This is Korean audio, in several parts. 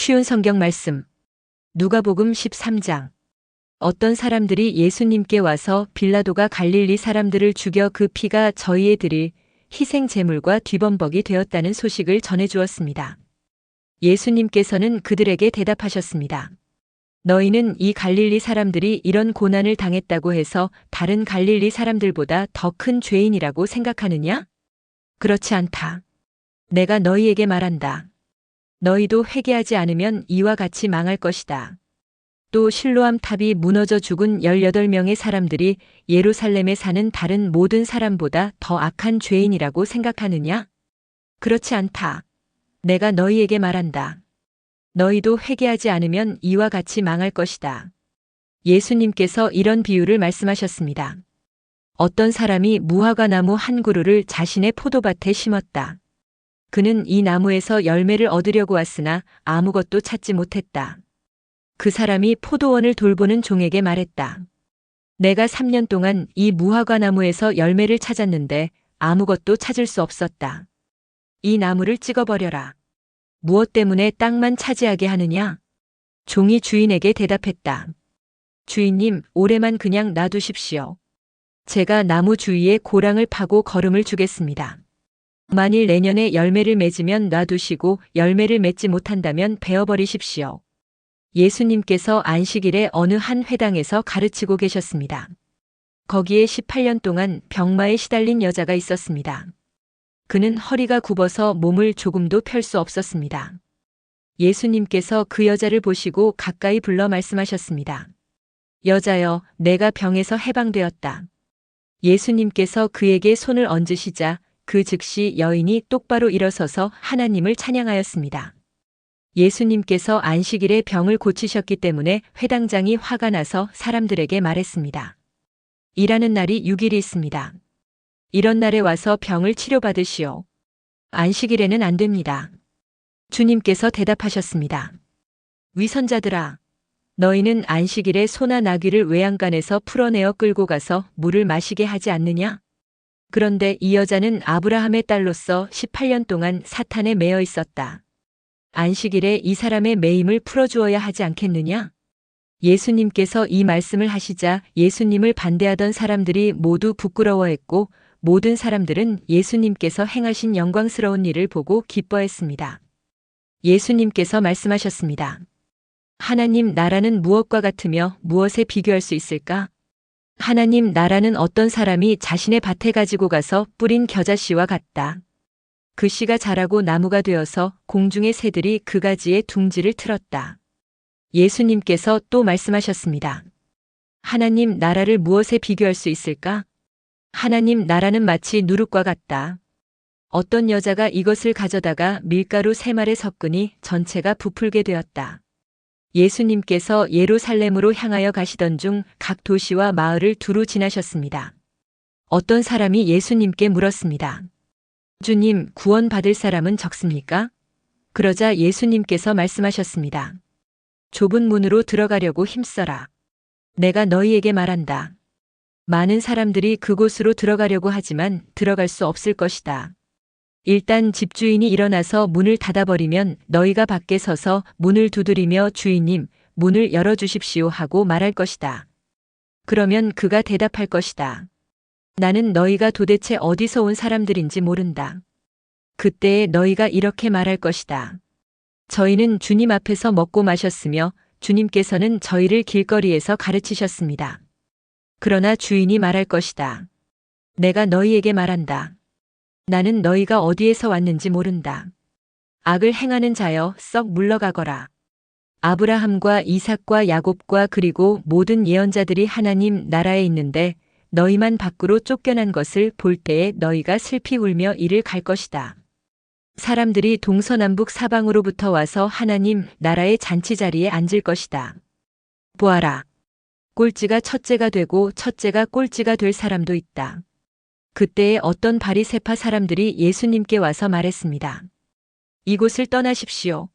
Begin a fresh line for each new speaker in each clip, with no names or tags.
쉬운 성경 말씀. 누가복음 13장. 어떤 사람들이 예수님께 와서 빌라도가 갈릴리 사람들을 죽여 그 피가 저희에 드릴 희생 제물과 뒤범벅이 되었다는 소식을 전해 주었습니다. 예수님께서는 그들에게 대답하셨습니다. 너희는 이 갈릴리 사람들이 이런 고난을 당했다고 해서 다른 갈릴리 사람들보다 더 큰 죄인이라고 생각하느냐? 그렇지 않다. 내가 너희에게 말한다. 너희도 회개하지 않으면 이와 같이 망할 것이다. 또 실로암 탑이 무너져 죽은 18명의 사람들이 예루살렘에 사는 다른 모든 사람보다 더 악한 죄인이라고 생각하느냐? 그렇지 않다. 내가 너희에게 말한다. 너희도 회개하지 않으면 이와 같이 망할 것이다. 예수님께서 이런 비유를 말씀하셨습니다. 어떤 사람이 무화과 나무 한 그루를 자신의 포도밭에 심었다. 그는 이 나무에서 열매를 얻으려고 왔으나 아무것도 찾지 못했다. 그 사람이 포도원을 돌보는 종에게 말했다. 내가 3년 동안 이 무화과 나무에서 열매를 찾았는데 아무것도 찾을 수 없었다. 이 나무를 찍어버려라. 무엇 때문에 땅만 차지하게 하느냐? 종이 주인에게 대답했다. 주인님, 올해만 그냥 놔두십시오. 제가 나무 주위에 고랑을 파고 거름을 주겠습니다. 만일 내년에 열매를 맺으면 놔두시고 열매를 맺지 못한다면 베어버리십시오. 예수님께서 안식일에 어느 한 회당에서 가르치고 계셨습니다. 거기에 18년 동안 병마에 시달린 여자가 있었습니다. 그는 허리가 굽어서 몸을 조금도 펼 수 없었습니다. 예수님께서 그 여자를 보시고 가까이 불러 말씀하셨습니다. 여자여, 내가 병에서 해방되었다. 예수님께서 그에게 손을 얹으시자 그 즉시 여인이 똑바로 일어서서 하나님을 찬양하였습니다. 예수님께서 안식일에 병을 고치셨기 때문에 회당장이 화가 나서 사람들에게 말했습니다. 일하는 날이 6일이 있습니다. 이런 날에 와서 병을 치료받으시오. 안식일에는 안 됩니다. 주님께서 대답하셨습니다. 위선자들아, 너희는 안식일에 소나 나귀를 외양간에서 풀어내어 끌고 가서 물을 마시게 하지 않느냐? 그런데 이 여자는 아브라함의 딸로서 18년 동안 사탄에 매여 있었다. 안식일에 이 사람의 매임을 풀어주어야 하지 않겠느냐? 예수님께서 이 말씀을 하시자 예수님을 반대하던 사람들이 모두 부끄러워했고 모든 사람들은 예수님께서 행하신 영광스러운 일을 보고 기뻐했습니다. 예수님께서 말씀하셨습니다. 하나님 나라는 무엇과 같으며 무엇에 비교할 수 있을까? 하나님 나라는 어떤 사람이 자신의 밭에 가지고 가서 뿌린 겨자씨와 같다. 그 씨가 자라고 나무가 되어서 공중의 새들이 그 가지에 둥지를 틀었다. 예수님께서 또 말씀하셨습니다. 하나님 나라를 무엇에 비교할 수 있을까? 하나님 나라는 마치 누룩과 같다. 어떤 여자가 이것을 가져다가 밀가루 3말에 섞으니 전체가 부풀게 되었다. 예수님께서 예루살렘으로 향하여 가시던 중 각 도시와 마을을 두루 지나셨습니다. 어떤 사람이 예수님께 물었습니다. 주님, 구원받을 사람은 적습니까? 그러자 예수님께서 말씀하셨습니다. 좁은 문으로 들어가려고 힘써라. 내가 너희에게 말한다. 많은 사람들이 그곳으로 들어가려고 하지만 들어갈 수 없을 것이다. 일단 집주인이 일어나서 문을 닫아버리면 너희가 밖에 서서 문을 두드리며 주인님, 문을 열어주십시오 하고 말할 것이다. 그러면 그가 대답할 것이다. 나는 너희가 도대체 어디서 온 사람들인지 모른다. 그때에 너희가 이렇게 말할 것이다. 저희는 주님 앞에서 먹고 마셨으며 주님께서는 저희를 길거리에서 가르치셨습니다. 그러나 주인이 말할 것이다. 내가 너희에게 말한다. 나는 너희가 어디에서 왔는지 모른다. 악을 행하는 자여 썩 물러가거라. 아브라함과 이삭과 야곱과 그리고 모든 예언자들이 하나님 나라에 있는데 너희만 밖으로 쫓겨난 것을 볼 때에 너희가 슬피 울며 이를 갈 것이다. 사람들이 동서남북 사방으로부터 와서 하나님 나라의 잔치 자리에 앉을 것이다. 보아라. 꼴찌가 첫째가 되고 첫째가 꼴찌가 될 사람도 있다. 그때에 어떤 바리새파 사람들이 예수님께 와서 말했습니다. 이곳을 떠나십시오.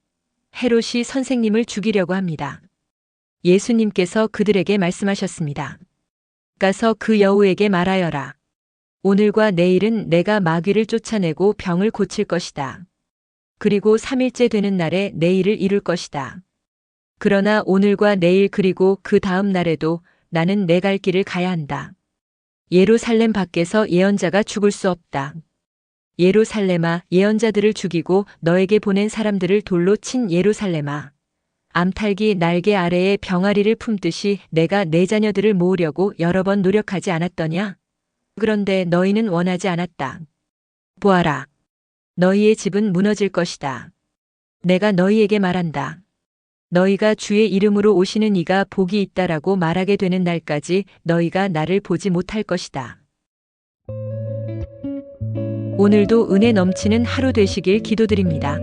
헤롯이 선생님을 죽이려고 합니다. 예수님께서 그들에게 말씀하셨습니다. 가서 그 여우에게 말하여라. 오늘과 내일은 내가 마귀를 쫓아내고 병을 고칠 것이다. 그리고 3일째 되는 날에 내 일을 이룰 것이다. 그러나 오늘과 내일 그리고 그 다음 날에도 나는 내 갈 길을 가야 한다. 예루살렘 밖에서 예언자가 죽을 수 없다. 예루살렘아, 예언자들을 죽이고 너에게 보낸 사람들을 돌로 친 예루살렘아. 암탉이 날개 아래에 병아리를 품듯이 내가 내 자녀들을 모으려고 여러 번 노력하지 않았더냐? 그런데 너희는 원하지 않았다. 보아라. 너희의 집은 무너질 것이다. 내가 너희에게 말한다. 너희가 주의 이름으로 오시는 이가 복이 있다라고 말하게 되는 날까지 너희가 나를 보지 못할 것이다. 오늘도 은혜 넘치는 하루 되시길 기도드립니다.